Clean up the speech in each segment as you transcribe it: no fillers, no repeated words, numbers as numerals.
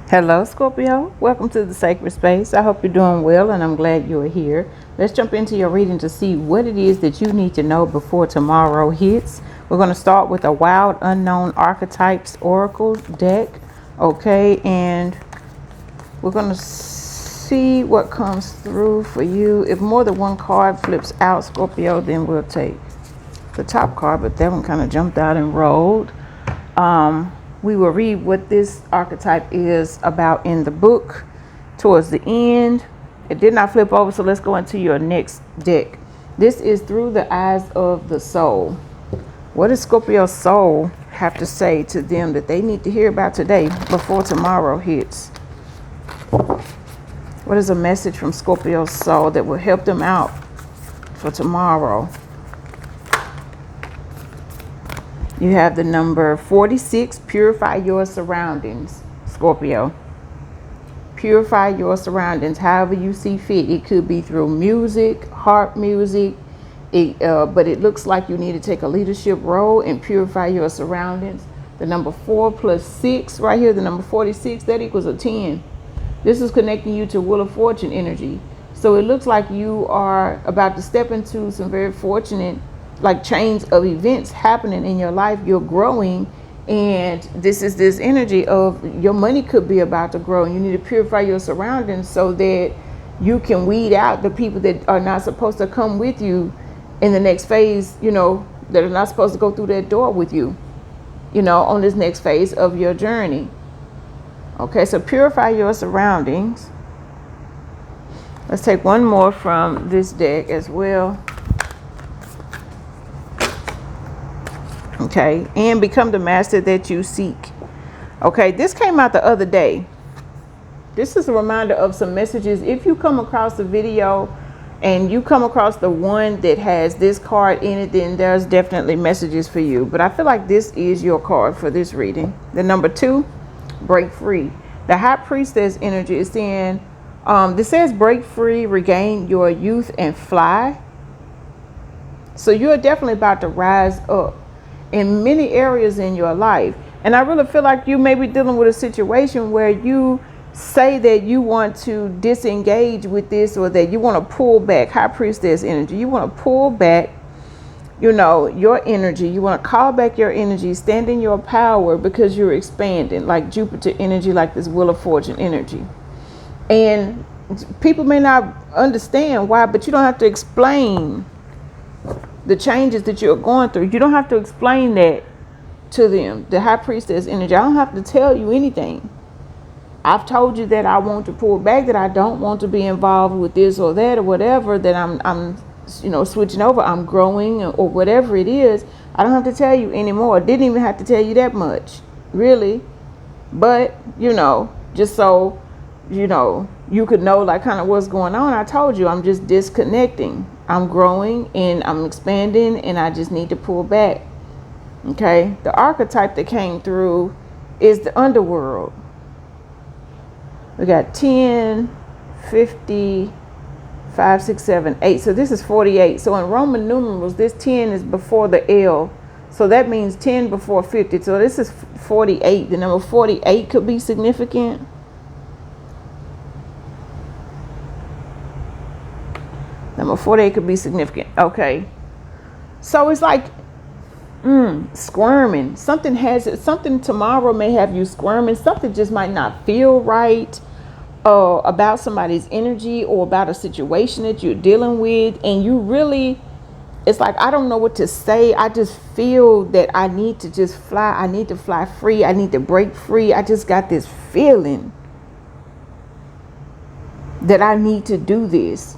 Hello, Scorpio. Welcome to the sacred space. I hope you're doing well and I'm glad you are here. Let's jump into your reading to see what it is that you need to know before tomorrow hits. We're going to start with a Wild Unknown Archetypes Oracle deck. Okay, and we're going to see what comes through for you. If more than one card flips out, Scorpio, then we'll take the top card, but that one kind of jumped out and rolled. We will read what this archetype is about in the book towards the end. It did not flip over, so let's go into your next deck. This is Through the Eyes of the Soul. What does Scorpio's soul have to say to them that they need to hear about today before tomorrow hits? What is a message from Scorpio's soul that will help them out for tomorrow? You have the number 46, purify your surroundings, Scorpio. Purify your surroundings however you see fit. It could be through music, harp music, but it looks like you need to take a leadership role and purify your surroundings. The number 4 plus 6 right here, the number 46, that equals a 10. This is connecting you to Wheel of Fortune energy. So it looks like you are about to step into some very fortunate chains of events happening in your life. You're growing, and this is this energy of your money could be about to grow, and you need to purify your surroundings so that you can weed out the people that are not supposed to come with you in the next phase, that are not supposed to go through that door with you, on this next phase of your journey. Okay, so purify your surroundings. Let's take one more from this deck as well. Okay, and become the master that you seek. Okay, this came out the other day. This is a reminder of some messages. If you come across the video and you come across the one that has this card in it, then there's definitely messages for you. But I feel like this is your card for this reading. The number 2, break free. The High Priestess energy is saying, this says break free, regain your youth and fly. So you're definitely about to rise up in many areas in your life. And I really feel like you may be dealing with a situation where you say that you want to disengage with this, or that you want to pull back. High Priestess energy. You want to pull back, your energy. You want to call back your energy, stand in your power, because you're expanding like Jupiter energy, like this Wheel of Fortune energy. And people may not understand why, but you don't have to explain the changes that you're going through. You don't have to explain that to them. The High Priestess energy. I don't have to tell you anything. I've told you that I want to pull back, that I don't want to be involved with this or that or whatever, that I'm switching over, I'm growing, or whatever it is. I don't have to tell you anymore. I didn't even have to tell you that much, really. But, just so, you could know kind of what's going on. I told you I'm just disconnecting. I'm growing and I'm expanding, and I just need to pull back. Okay. The archetype that came through is the underworld. We got 10, 50, 5, 6, 7, 8. So this is 48. So in Roman numerals, this 10 is before the L. So that means 10 before 50. So this is 48. The number 48 could be significant. Number 48 could be significant. Okay. So it's like squirming. Something tomorrow may have you squirming. Something just might not feel right about somebody's energy or about a situation that you're dealing with. And you really, it's like, I don't know what to say. I just feel that I need to just fly. I need to fly free. I need to break free. I just got this feeling that I need to do this.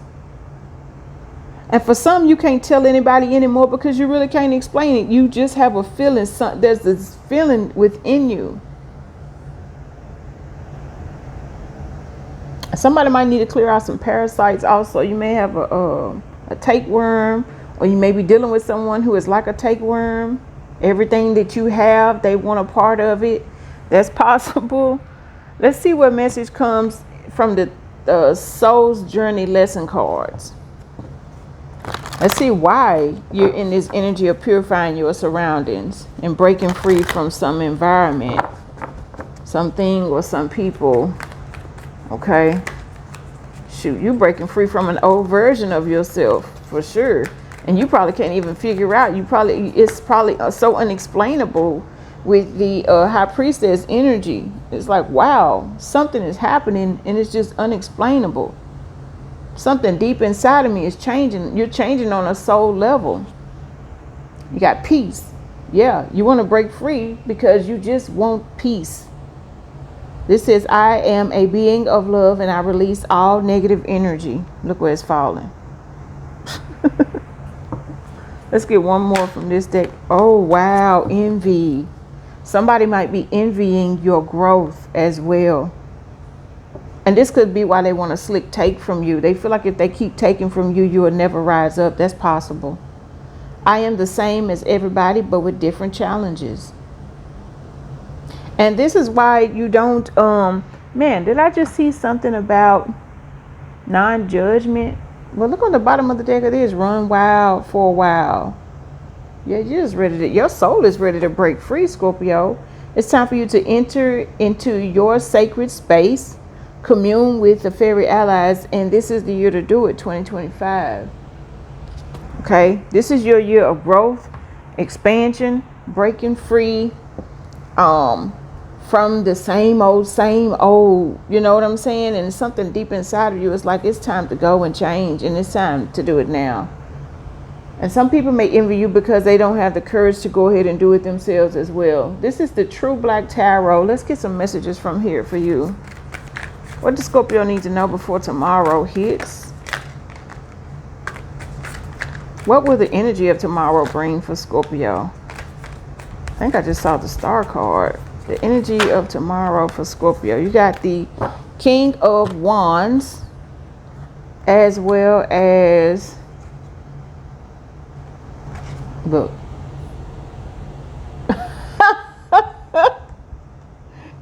And for some, you can't tell anybody anymore because you really can't explain it. You just have a feeling. There's this feeling within you. Somebody might need to clear out some parasites also. You may have a tapeworm, or you may be dealing with someone who is like a tapeworm. Everything that you have, they want a part of it. That's possible. Let's see what message comes from the Soul's Journey lesson cards. Let's see why you're in this energy of purifying your surroundings and breaking free from some environment. something or some people. Okay. Shoot, you breaking free from an old version of yourself for sure. And you probably can't even figure out. It's probably so unexplainable with the high priestess energy. It's like, wow, something is happening and it's just unexplainable. Something deep inside of me is changing. You're changing on a soul level. You got peace. Yeah, you want to break free because you just want peace. This says, I am a being of love and I release all negative energy. Look where it's falling. Let's get one more from this deck. Oh, wow. Envy. Somebody might be envying your growth as well. And this could be why they want a slick take from you. They feel like if they keep taking from you, you will never rise up. That's possible. I am the same as everybody, but with different challenges. And this is why you don't, man, did I just see something about non-judgment? Well, look on the bottom of the deck. It is run wild for a while. Yeah, you're just ready to, your soul is ready to break free, Scorpio. It's time for you to enter into your sacred space, commune with the fairy allies, and this is the year to do it, 2025. Okay, this is your year of growth, expansion, breaking free, from the same old, you know what I'm saying? And it's something deep inside of you. It's like, it's time to go and change, and it's time to do it now. And some people may envy you because they don't have the courage to go ahead and do it themselves as well. This is the True Black Tarot. Let's get some messages from here for you. What does Scorpio need to know before tomorrow hits? What will the energy of tomorrow bring for Scorpio? I think I just saw the Star card. The energy of tomorrow for Scorpio. You got the King of Wands as well as, look.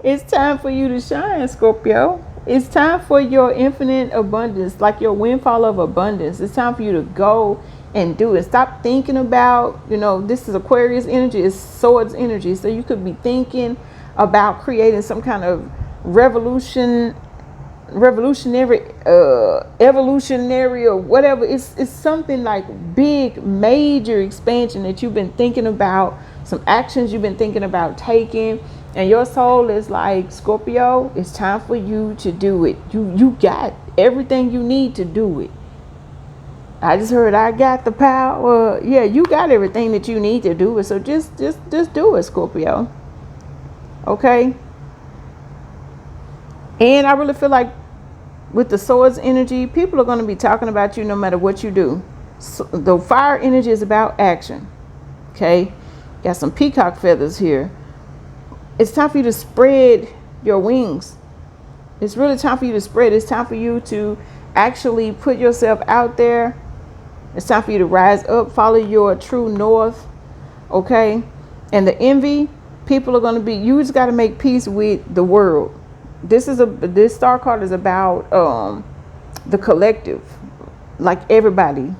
It's time for you to shine, Scorpio. It's time for your infinite abundance, like your windfall of abundance. It's time for you to go and do it. Stop thinking about, this is Aquarius energy, it's swords energy. So you could be thinking about creating some kind of evolutionary, or whatever. It's something like big, major expansion that you've been thinking about, some actions you've been thinking about taking, and your soul is like, Scorpio, it's time for you to do it. You got everything you need to do it. I just heard I got the power. Yeah, you got everything that you need to do it. So just do it, Scorpio. Okay. And I really feel like with the swords energy, people are going to be talking about you no matter what you do. So the fire energy is about action. Okay. Got some peacock feathers here. It's time for you to spread your wings. It's really time for you to spread. It's time for you to actually put yourself out there. It's time for you to rise up, follow your true north. Okay. And the envy, people are going to be, you just got to make peace with the world. This Star card is about the collective, like everybody,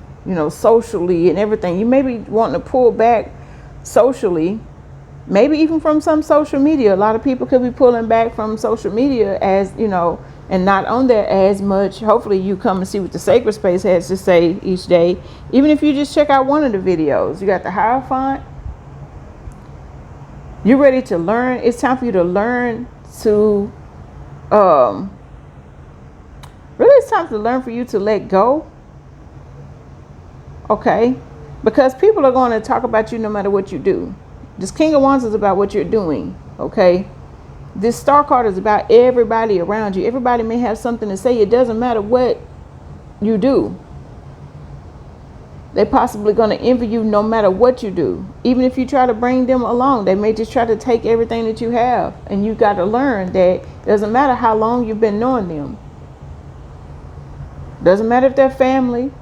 socially and everything. You may be wanting to pull back socially, maybe even from some social media. A lot of people could be pulling back from social media, as and not on there as much. Hopefully you come and see what the sacred space has to say each day, even if you just check out one of the videos. You got the Hierophant. You're ready to learn. It's time for you to learn to really, it's time to learn for you to let go. Okay. Because people are going to talk about you no matter what you do. This King of Wands is about what you're doing. Okay. This Star card is about everybody around you. Everybody may have something to say. It doesn't matter what you do. They're possibly going to envy you no matter what you do. Even if you try to bring them along, they may just try to take everything that you have. And you got to learn that it doesn't matter how long you've been knowing them. Doesn't matter if they're family.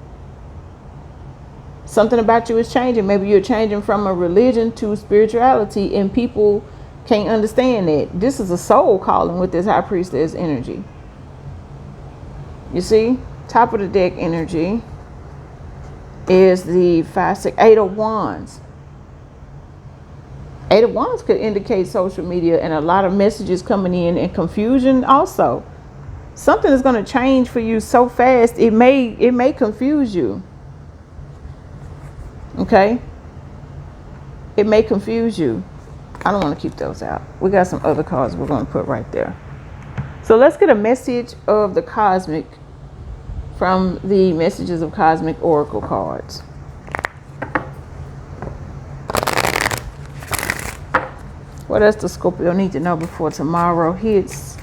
Something about you is changing. Maybe you're changing from a religion to spirituality, and people can't understand that. This is a soul calling with this high priestess energy. You see, top of the deck energy is the 5, 6, 8 of Wands. Eight of Wands could indicate social media and a lot of messages coming in and confusion also. Something is going to change for you so fast, it may confuse you. Okay? It may confuse you. I don't want to keep those out. We got some other cards we're going to put right there. So let's get a message of the cosmic from the Messages of Cosmic Oracle cards. What else does Scorpio need to know before tomorrow hits?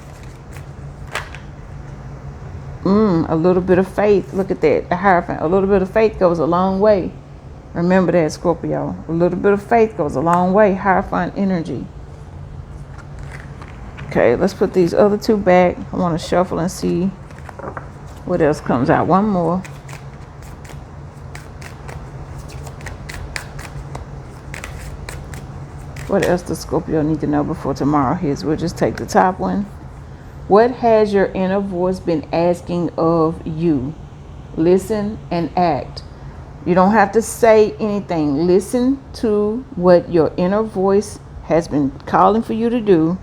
A little bit of faith. Look at that. The Hierophant. A little bit of faith goes a long way. Remember that, Scorpio. A little bit of faith goes a long way. Hierophant energy. Okay, let's put these other two back. I want to shuffle and see what else comes out. One more. What else does Scorpio need to know before tomorrow hits? We'll just take the top one. What has your inner voice been asking of you? Listen and act. You don't have to say anything. Listen to what your inner voice has been calling for you to do,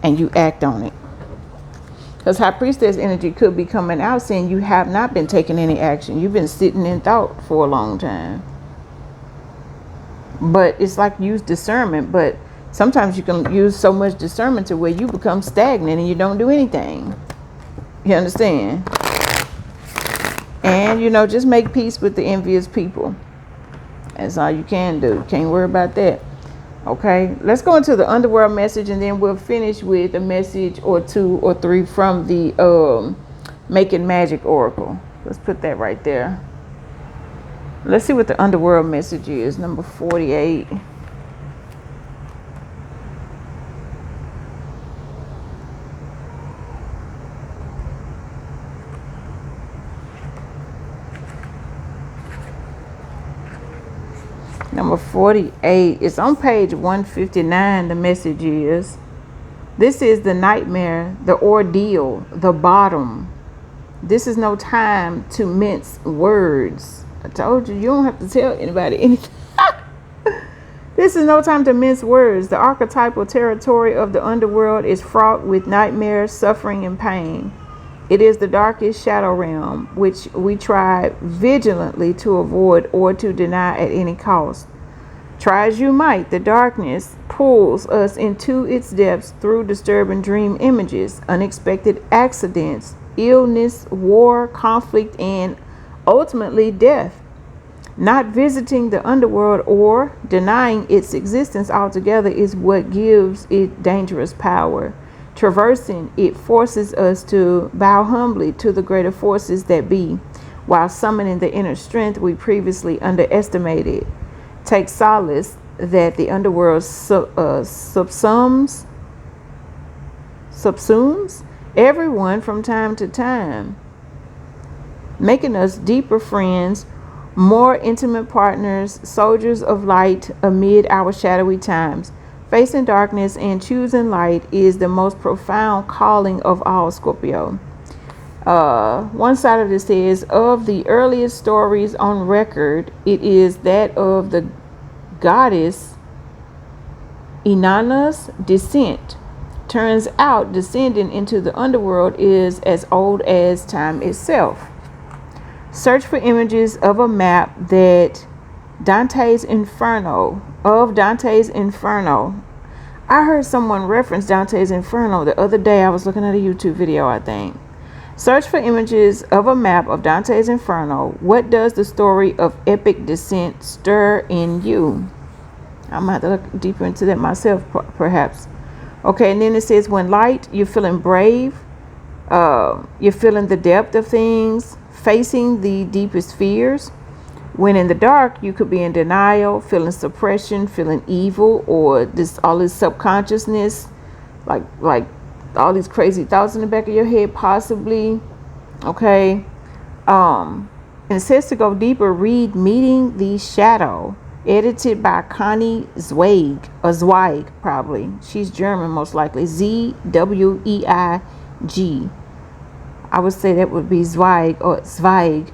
and you act on it. Because High Priestess energy could be coming out saying you have not been taking any action. You've been sitting in thought for a long time. But it's like use discernment. But sometimes you can use so much discernment to where you become stagnant and you don't do anything. You understand? And, just make peace with the envious people. That's all you can do. You can't worry about that. Okay, let's go into the underworld message, and then we'll finish with a message or two or three from the Making Magic Oracle. Let's put that right there. Let's see what the underworld message is. Number 48. Number 48. It's on page 159. The message is, this is the nightmare, the ordeal, the bottom. This is no time to mince words. I told you, you don't have to tell anybody anything. This is no time to mince words. The archetypal territory of the underworld is fraught with nightmares, suffering, and pain. It is the darkest shadow realm, which we try vigilantly to avoid or to deny at any cost. Try as you might, the darkness pulls us into its depths through disturbing dream images, unexpected accidents, illness, war, conflict, and ultimately death. Not visiting the underworld or denying its existence altogether is what gives it dangerous power. Traversing it forces us to bow humbly to the greater forces that be, while summoning the inner strength we previously underestimated. Take solace that the underworld subsumes everyone from time to time, making us deeper friends, more intimate partners, soldiers of light amid our shadowy times. Facing darkness and choosing light is the most profound calling of all, Scorpio. One side of this says, of the earliest stories on record, it is that of the goddess Inanna's descent. Turns out descending into the underworld is as old as time itself. Search for images of a map that Dante's Inferno. I heard someone reference Dante's Inferno the other day. I was looking at a YouTube video, I think. Search for images of a map of Dante's Inferno. What does the story of epic descent stir in you? I'm going to have to look deeper into that myself, perhaps. Okay, and then it says, when light, you're feeling brave. You're feeling the depth of things, facing the deepest fears. When in the dark, you could be in denial, feeling suppression, feeling evil, or all this subconsciousness, like all these crazy thoughts in the back of your head, possibly. Okay. And it says to go deeper, read Meeting the Shadow, edited by Connie Zweig, or Zweig, probably. She's German, most likely. Zweig. I would say that would be Zweig or Zweig,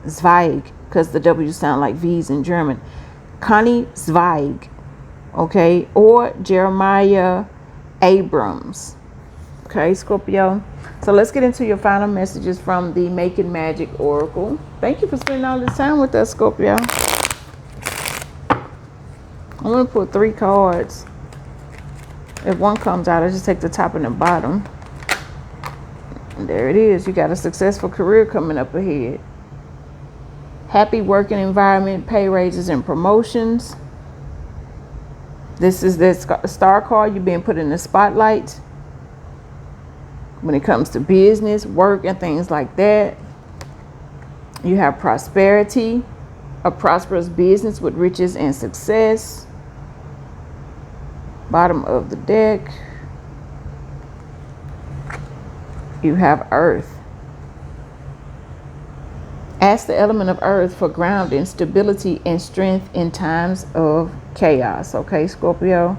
because the W sound like V's in German. Connie Zweig. Okay, or Jeremiah Abrams. Okay, Scorpio. So let's get into your final messages from the Making Magic Oracle. Thank you for spending all this time with us, Scorpio. I'm going to put 3 cards. If one comes out, I just take the top and the bottom. And there it is. You got a successful career coming up ahead. Happy working environment, pay raises and promotions. This is the star card. You're being put in the spotlight when it comes to business, work, and things like that. You have prosperity, a prosperous business with riches and success. Bottom of the deck, you have earth. Ask the element of earth for grounding, stability, and strength in times of chaos. Okay, Scorpio.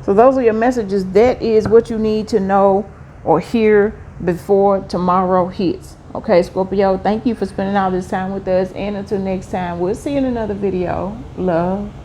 So those are your messages. That is what you need to know or hear before tomorrow hits. Okay, Scorpio. Thank you for spending all this time with us. And until next time, we'll see you in another video. Love.